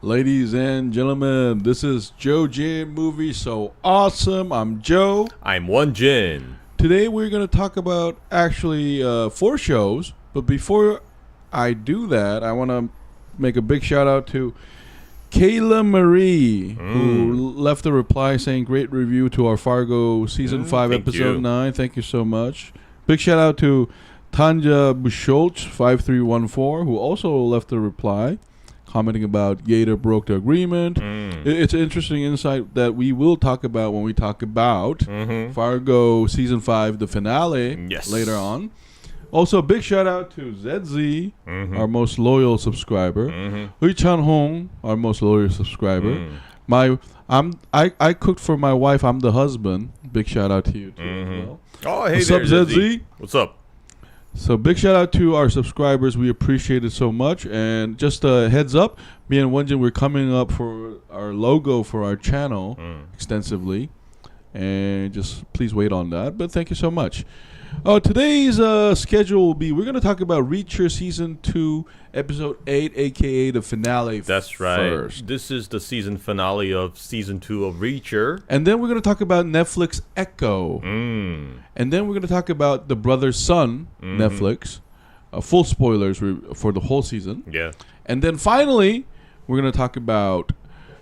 Ladies and gentlemen, this is Joe J Movie So Awesome. I'm Joe. I'm Won-Jin. Today we're going to talk about actually 4 shows. But before I do that, I want to make a big shout out to Kayla Marie, who left a reply saying great review to our Fargo Season 5 Episode 9. Thank you so much. Big shout out to Tanja Buscholz 5314, who also left a reply commenting about Yater broke the agreement. It's an interesting insight that we will talk about when we talk about Fargo Season 5, the finale, later on. Also, a big shout out to ZZ, our most loyal subscriber. Hui Chan Hong, our most loyal subscriber. I cooked for my wife. I'm the husband. Big shout out to you too as well. Oh, hey, what's there, up, ZZ? What's up? So big shout out to our subscribers. We appreciate it so much. And just a heads up, me and Won-Jin, we're coming up for our logo for our channel extensively. And just please wait on that. But thank you so much. Today's schedule will be, we're going to talk about Reacher Season 2, Episode 8, a.k.a. the finale. That's right. First. This is the season finale of Season 2 of Reacher. And then we're going to talk about Netflix Echo. And then we're going to talk about The Brother's Son, Netflix. Full spoilers for the whole season. Yeah. And then finally, we're going to talk about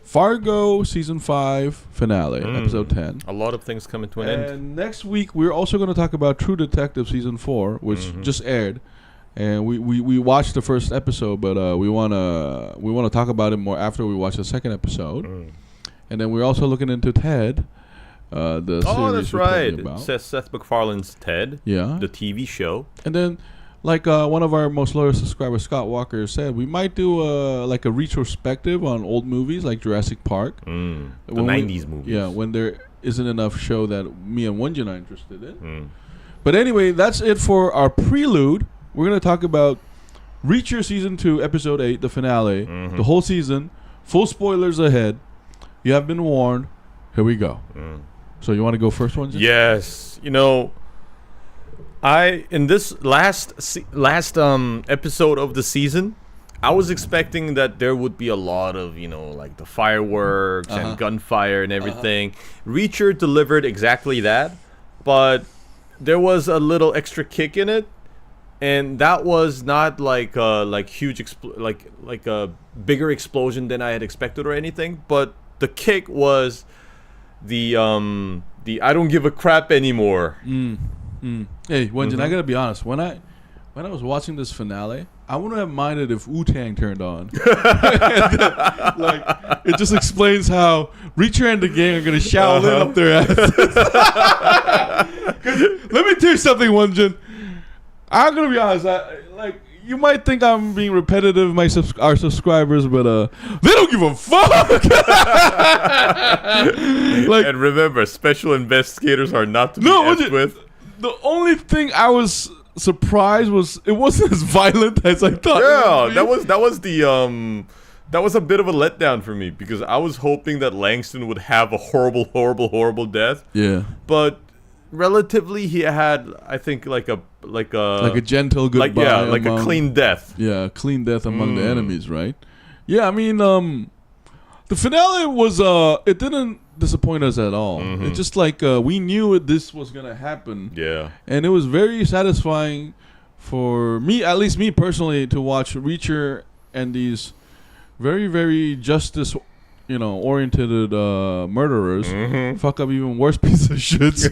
Fargo Season 5 finale, Episode 10. A lot of things coming to an end. And next week, we're also going to talk about True Detective Season 4, which just aired. And we watched the first episode, but we wanna talk about it more after we watch the second episode. And then we're also looking into Ted, the series. That's right. Seth MacFarlane's Ted, yeah, the TV show. And then, like one of our most loyal subscribers, Scott Walker, said, we might do a retrospective on old movies like Jurassic Park, the 90s movies. Yeah, when there isn't enough show that me and Won-Jin are interested in. But anyway, that's it for our prelude. We're going to talk about Reacher Season 2, Episode 8, the finale, the whole season. Full spoilers ahead. You have been warned. Here we go. So you want to go first, Won-Jin? Yes. You know, in this last episode of the season, I was expecting that there would be a lot of, like the fireworks and gunfire and everything. Reacher delivered exactly that, but there was a little extra kick in it. And that was not like huge like a bigger explosion than I had expected or anything, but the kick was the I don't give a crap anymore. Hey, Won-Jin, I gotta be honest. When I was watching this finale, I wouldn't have minded if Wu-Tang turned on. It just explains how Reacher and the gang are gonna Shaolin up their ass. Let me tell you something, Won-Jin. I'm gonna be honest. You might think I'm being repetitive, our subscribers, but they don't give a fuck. And remember, special investigators are not to be effed with. The only thing I was surprised was it wasn't as violent as I thought. Yeah, that was a bit of a letdown for me because I was hoping that Langston would have a horrible death. Yeah, but relatively, he had, I think, like a gentle goodbye, like a clean death. Yeah, clean death among the enemies, right? Yeah, I mean, the finale was it didn't disappoint us at all. It's just we knew this was gonna happen. Yeah, and it was very satisfying for me, at least me personally, to watch Reacher and these very, very justice oriented murderers fuck up even worse piece of shits.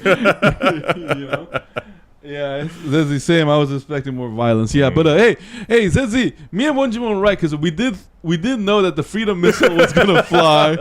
Yeah, that's the same. I was expecting more violence. Yeah, but hey, Zezzy, me and Won-Jin were right because we did know that the Freedom missile was gonna fly.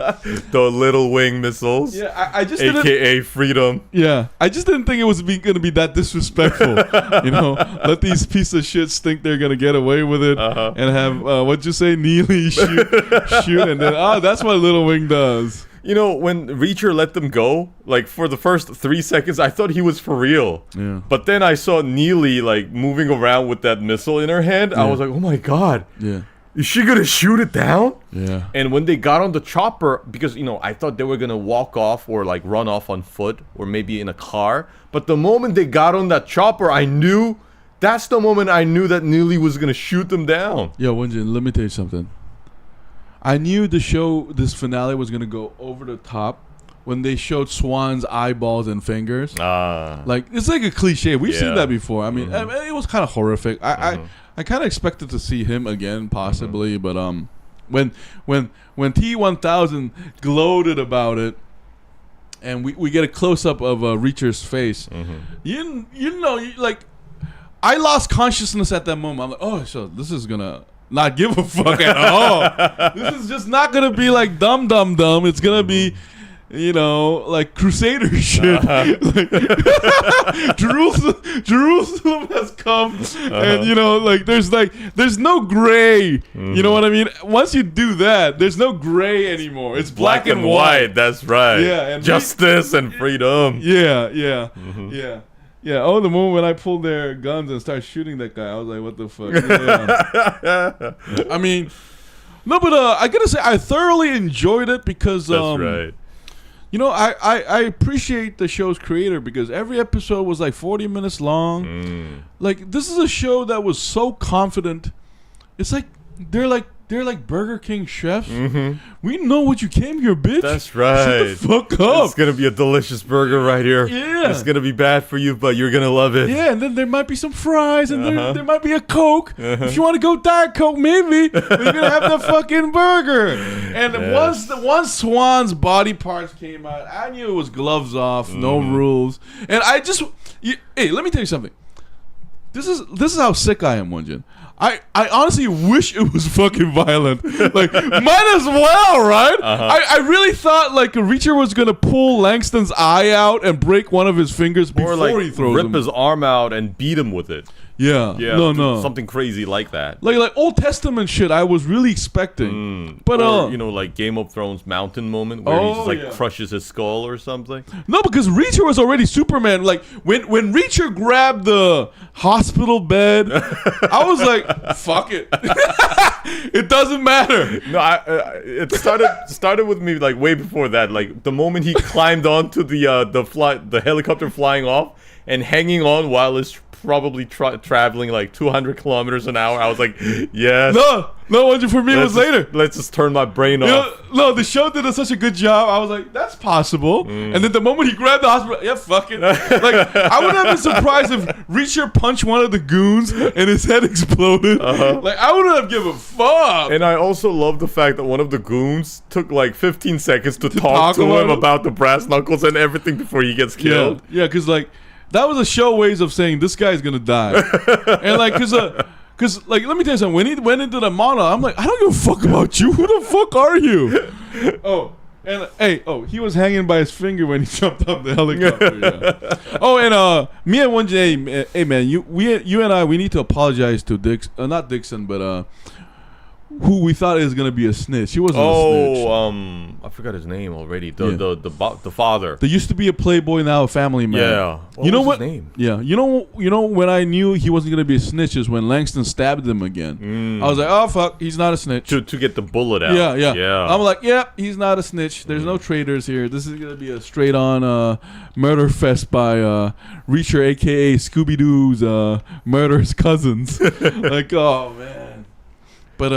The little wing missiles. Yeah, I just AKA Freedom. Yeah, I just didn't think it was gonna be that disrespectful. Let these piece of shits think they're gonna get away with it and have what'd you say, Neagley shoot, and then that's what Little Wing does. When Reacher let them go, for the first 3 seconds, I thought he was for real. Yeah. But then I saw Neagley, moving around with that missile in her hand. Yeah. I was like, oh my God. Yeah. Is she going to shoot it down? Yeah. And when they got on the chopper, because, I thought they were going to walk off or, run off on foot or maybe in a car. But the moment they got on that chopper, that's the moment I knew that Neagley was going to shoot them down. Yo, Won-Jin, let me tell you something. I knew this finale was gonna go over the top when they showed Swan's eyeballs and fingers. Like it's like a cliche. We've seen that before. I mean, it was kind of horrific. I kind of expected to see him again, possibly, but when T1000 gloated about it, and we get a close up of Reacher's face, you know, like I lost consciousness at that moment. I'm like, oh, so this is gonna not give a fuck at all. This is just not gonna be like dumb. It's gonna be, you know, like Crusader shit. Like, Jerusalem has come, and you know, like there's no gray. You know what I mean? Once you do that, there's no gray anymore. It's black and white. That's right. Yeah, and justice and freedom. Yeah. Oh, the moment when I pulled their guns and started shooting that guy, I was like, what the fuck? Yeah. I mean, no, but I gotta say, I thoroughly enjoyed it because That's right. You know, I appreciate the show's creator because every episode was like 40 minutes long. Like, this is a show that was so confident. It's like they're like Burger King chefs. We know what you came here, bitch. That's right. Shut the fuck up. It's gonna be a delicious burger right here. Yeah. It's gonna be bad for you, but you're gonna love it. Yeah, and then there might be some fries, and there might be a Coke. If you want to go Diet Coke, maybe. But you're gonna have the fucking burger. And once Swan's body parts came out, I knew it was gloves off, no rules. And I just, hey, let me tell you something. This is how sick I am, Won-Jin. I honestly wish it was fucking violent. Like, might as well, right? I really thought like a Reacher was gonna pull Langston's eye out and break one of his fingers before he throws rip him. his arm out and beat him with it. Yeah. No. Something crazy like that. Like Old Testament shit. I was really expecting, but or, you know, like Game of Thrones mountain moment where he just like crushes his skull or something. No, because Reacher was already Superman. Like when Reacher grabbed the hospital bed, I was like, fuck it. It doesn't matter. No, it started with me like way before that. Like the moment he climbed onto the helicopter flying off and hanging on while it's probably traveling like 200 kilometers an hour. I was like, yes. No, for me it was later. Let's just turn my brain off. No, the show did such a good job. I was like, that's possible. And then the moment he grabbed the hospital, yeah, fuck it. Like, I would have been surprised if Reacher punched one of the goons and his head exploded. Like, I wouldn't have given a fuck. And I also love the fact that one of the goons took like 15 seconds to talk to him about the brass knuckles and everything before he gets killed. Yeah, because like, that was a show ways of saying this guy's gonna die. And like, cause like, let me tell you something. When he went into the monologue, I'm like, I don't give a fuck about you. Who the fuck are you? He was hanging by his finger when he jumped off the helicopter. Me and Won-Jin, hey man, you and I, we need to apologize to not Dixon, but who we thought is gonna be a snitch. He wasn't a snitch. I forgot his name already. The father. There used to be a playboy, now a family man. Yeah. What was his name? Yeah. You know when I knew he wasn't gonna be a snitch is when Langston stabbed him again. I was like, oh fuck, he's not a snitch. To get the bullet out. Yeah. I'm like, he's not a snitch. There's no traitors here. This is gonna be a straight on murder fest by Reacher, aka Scooby Doo's murderous cousins. Like, oh man. But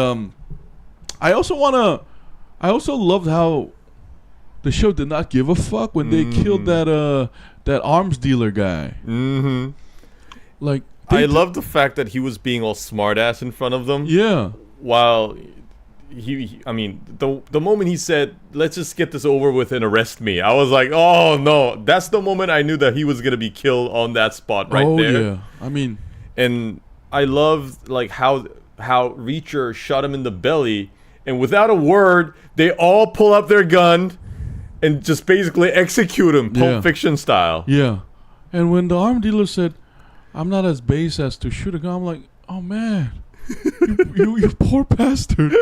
I also loved how the show did not give a fuck when they killed that arms dealer guy. Like, I love the fact that he was being all smartass in front of them. Yeah. While the moment he said, "Let's just get this over with and arrest me," I was like, "Oh no!" That's the moment I knew that he was gonna be killed on that spot there. Oh yeah. I mean, and I love like how Reacher shot him in the belly, and without a word, they all pull up their gun and just basically execute him, Pulp Fiction style. Yeah. And when the arm dealer said, "I'm not as base as to shoot a gun," I'm like, "Oh man, you poor bastard!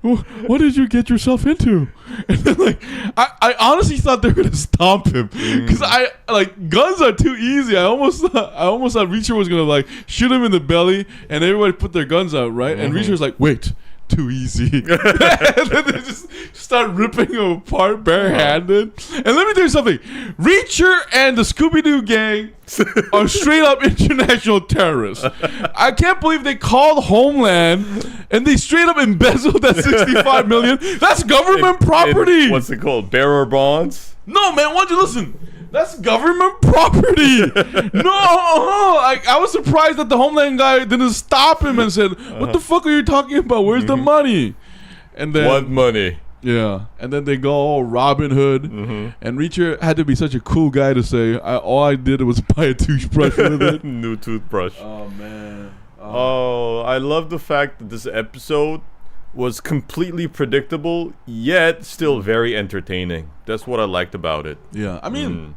What did you get yourself into?" And then, like, I honestly thought they were gonna stomp him because guns are too easy. I almost thought Reacher was gonna like shoot him in the belly and everybody put their guns out, right? And Reacher was like, "Wait, too easy. And then they just start ripping him apart barehanded. And let me tell you something. Reacher and the Scooby-Doo gang are straight up international terrorists. I can't believe they called Homeland and they straight up embezzled that $65 million. That's government property. What's it called? Bearer bonds? No, man, why don't you listen? That's government property. No, I was surprised that the Homeland guy didn't stop him and said, "What the fuck are you talking about? Where's the money?" And then what money? Yeah, and then they go all Robin Hood, and Reacher had to be such a cool guy to say, "All I did was buy a toothbrush with it." New toothbrush. Oh man. Oh, I love the fact that this episode was completely predictable, yet still very entertaining. That's what I liked about it. Yeah, I mean,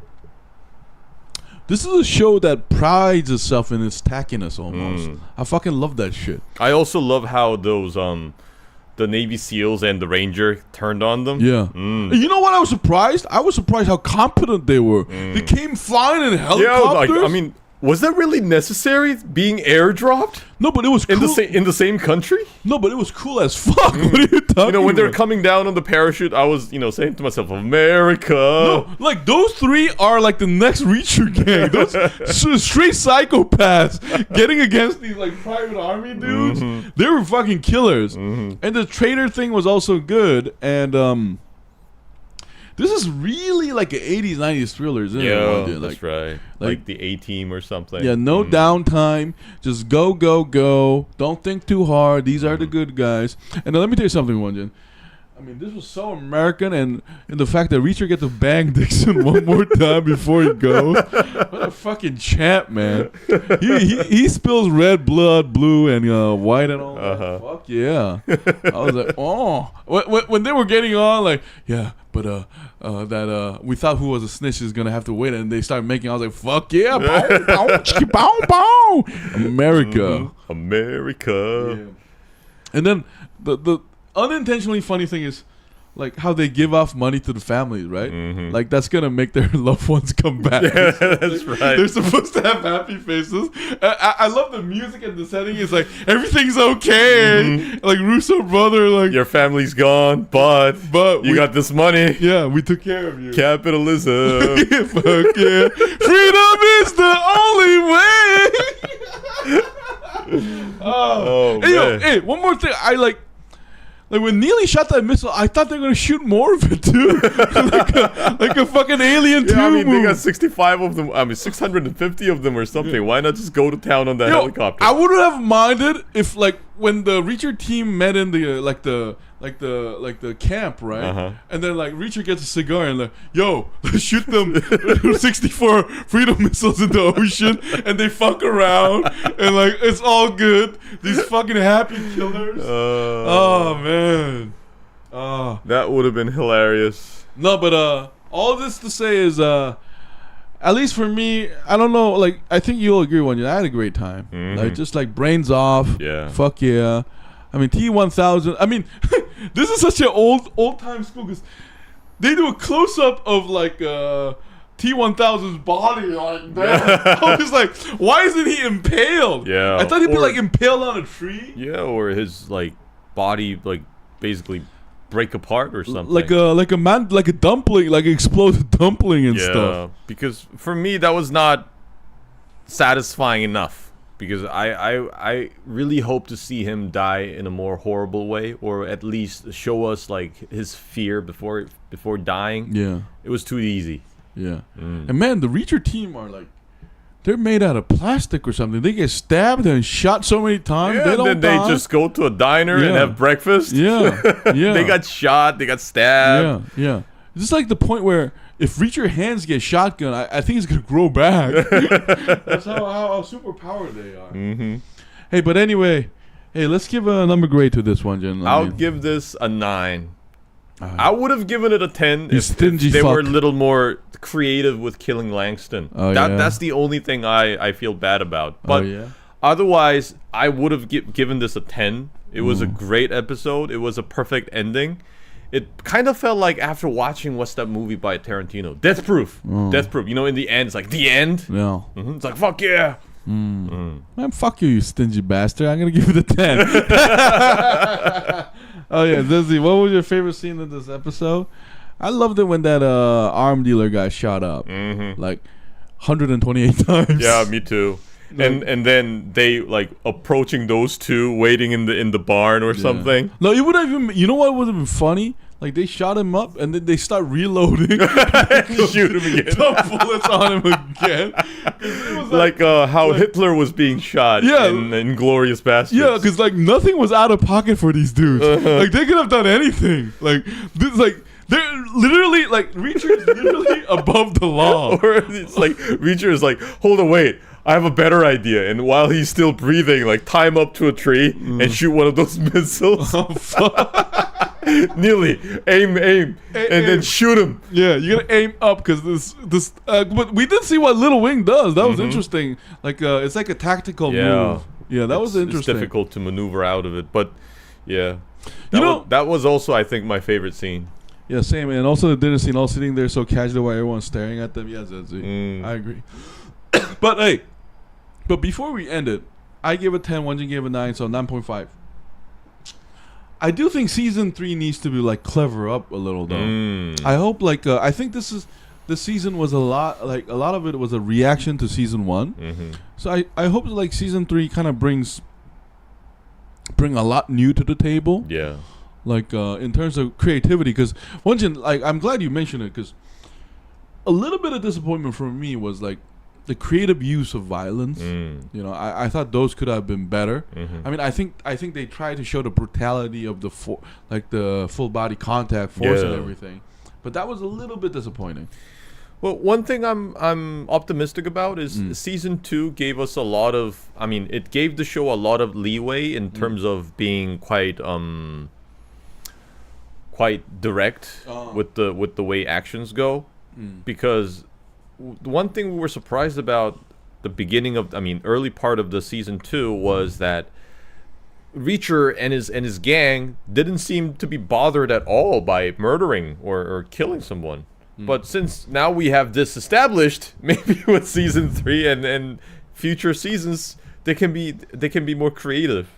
this is a show that prides itself in its tackiness almost. I fucking love that shit. I also love how those the Navy SEALs and the Ranger turned on them. Yeah. You know what I was surprised? I was surprised how competent they were. They came flying in helicopters. Yeah, I mean, was that really necessary being airdropped? No, but it was cool. In the same country? No, but it was cool as fuck. What are you talking about? When they're coming down on the parachute, I was, saying to myself, America. No, like those three are like the next Reacher gang. Those straight psychopaths getting against these like private army dudes. They were fucking killers. And the traitor thing was also good. And this is really like an 80s, 90s thriller, isn't it? Yeah, that's right. Like the A-Team or something. Yeah, no downtime. Just go, go, go. Don't think too hard. These are the good guys. And now let me tell you something, Won-Jin. I mean, this was so American, and the fact that Reacher gets to bang Dixon one more time before he goes. What a fucking champ, man. He spills red blood, blue, and white and all that. Fuck yeah. I was like, oh. When they were getting on, like, yeah, but that we thought who was a snitch is going to have to win, and they started making, I was like, fuck yeah. Bow, bow, chicka, bow, bow. America. America. Yeah. And then the unintentionally funny thing is like how they give off money to the families, right? Like that's gonna make their loved ones come back. Yeah, that's right. They're supposed to have happy faces. I love the music and the setting. It's like everything's okay. Like Russo brother, like your family's gone, but you got this money. Yeah, we took care of you. Capitalism. Fuck yeah. Freedom is the only way. Oh hey, man. Hey, one more thing. I like when Neagley shot that missile, I thought they were gonna shoot more of it too, like a fucking Alien 2 I mean, movie. they got 65 of them. I mean, 650 of them or something. Yeah. Why not just go to town on that helicopter? I wouldn't have minded if, like, when the Reacher team met in the the camp, right? And then like Reacher gets a cigar and like, yo, let's shoot them 64 Freedom missiles in the ocean, and they fuck around and like it's all good. These fucking happy killers. Oh man. That would have been hilarious. No, but all this to say is at least for me, I don't know, like I think you'll agree with you. I had a great time. Like just like brains off. Yeah. Fuck yeah. I mean T-1000. I mean, this is such an old time school because they do a close up of like T-1000's body like that. I was like, why isn't he impaled? Yeah. I thought he'd be like impaled on a tree. Yeah, or his like body like basically break apart or something. Like a dumpling, like an exploded dumpling and stuff. Because for me that was not satisfying enough. Because I really hope to see him die in a more horrible way, or at least show us like his fear before dying. Yeah, it was too easy. Yeah, and man, the Reacher team are like, they're made out of plastic or something. They get stabbed and shot so many times. Yeah, they don't then die. They just go to a diner and have breakfast. Yeah, yeah. They got shot. They got stabbed. Yeah, yeah. This is like the point where if Reacher hands get shotgun, I think it's gonna grow back. That's how super powered they are. Hey, but anyway, let's give a number grade to this one, Jen. I'll give this a 9. I would have given it a 10 if they were a little more creative with killing Langston. That's the only thing I feel bad about. But otherwise, I would have given this a 10. It was a great episode. It was a perfect ending. It kind of felt like after watching what's that movie by Tarantino, Death Proof. Death Proof. You know, in the end, it's like the end. Yeah. It's like fuck yeah. Man, fuck you, you stingy bastard. I'm gonna give it a 10. Oh yeah, Dizzy, what was your favorite scene in this episode? I loved it when that arm dealer guy shot up, like 128 times. Yeah, me too. And then they like approaching those two, waiting in the barn or something. No, it would have even. You know what would have been funny? Like they shot him up and then they start reloading. Shoot him again. Dump bullets on him again. It was like how Hitler was being shot in Glorious Bastards. Yeah, because like nothing was out of pocket for these dudes. Like they could have done anything. Like this, like they're literally like Reacher is literally above the law. Or it's like Reacher is like, hold on, wait. I have a better idea. And while he's still breathing, like tie him up to a tree and shoot one of those missiles. Oh, fuck. Nearly aim, and then shoot him. Yeah, you gotta aim up because this. But we did see what Little Wing does. That was interesting. Like it's like a tactical move. Yeah, that was interesting. It's difficult to maneuver out of it, but yeah, that was also I think my favorite scene. Yeah, same. And also the dinner scene, all sitting there so casual while everyone's staring at them. Yeah, I agree. But hey, before we end it, I give it 10. Won-Jin gave it 9, so 9.5. I do think season 3 needs to be like clever up a little though. I hope like I think this season was a lot of it was a reaction to season 1. So I hope like season 3 kind of bring a lot new to the table. Yeah. Like in terms of creativity, because Won-Jin, like I'm glad you mentioned it, because a little bit of disappointment for me was like the creative use of violence. You know, I thought those could have been better. I mean, I think they tried to show the brutality of the full body contact force and everything, but that was a little bit disappointing. Well, one thing I'm optimistic about is season 2 gave us a lot of. I mean, it gave the show a lot of leeway in terms of being quite direct with the way actions go, because. One thing we were surprised about the beginning of, early part of the season 2 was that Reacher and his gang didn't seem to be bothered at all by murdering or killing someone. But since now we have this established, maybe with season 3 and future seasons, they can be more creative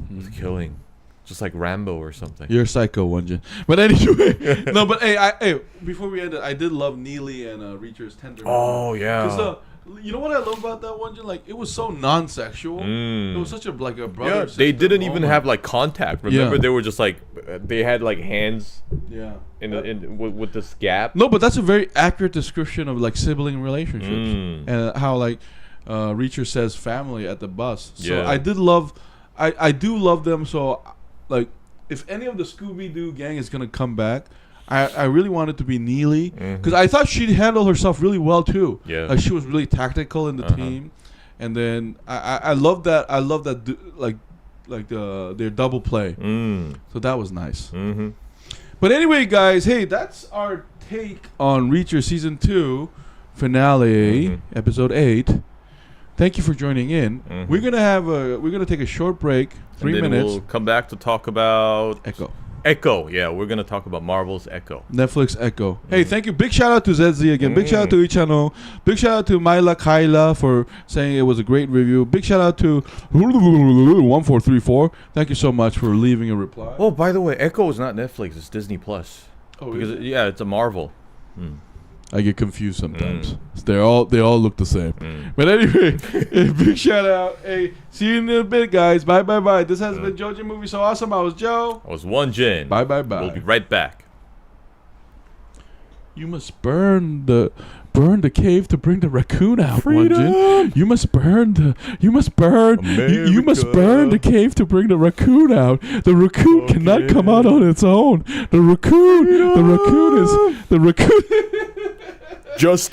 with killing. Just like Rambo or something. You're a psycho, Won-Jin. But anyway, no. But hey, before we end it, I did love Neagley and Reacher's tender. Oh yeah. Because you know what I love about that Won-Jin? Like it was so non-sexual. It was such a brother. Yeah, they didn't even have like contact. Remember, they were just like they had like hands. Yeah. With this gap. No, but that's a very accurate description of like sibling relationships and how like Reacher says family at the bus. So I did love. I do love them. So. Like, if any of the Scooby-Doo gang is going to come back, I really want it to be Neagley. Because I thought she'd handle herself really well, too. Yeah. Like, she was really tactical in the team. And then I love that. I love that, their double play. So that was nice. But anyway, guys, hey, that's our take on Reacher Season 2 finale, Episode 8. Thank you for joining in. We're gonna take a short break, 3 minutes. We'll come back to talk about Echo. Yeah, we're gonna talk about Marvel's Echo. Netflix Echo. Hey, thank you. Big shout out to ZZ again. Big shout out to Ichano. Big shout out to Myla Kyla for saying it was a great review. Big shout out to 1434. Thank you so much for leaving a reply. Oh, by the way, Echo is not Netflix. It's Disney Plus. Oh, because it's a Marvel. I get confused sometimes. They all look the same. But anyway, big shout out. Hey, see you in a bit, guys. Bye. This has been Jojo Movie So Awesome. I was Joe. I was Won-Jin. Bye. We'll be right back. You must burn the cave to bring the raccoon out, Freedom. Won-Jin. You must burn the cave to bring the raccoon out. The raccoon cannot come out on its own. The raccoon is just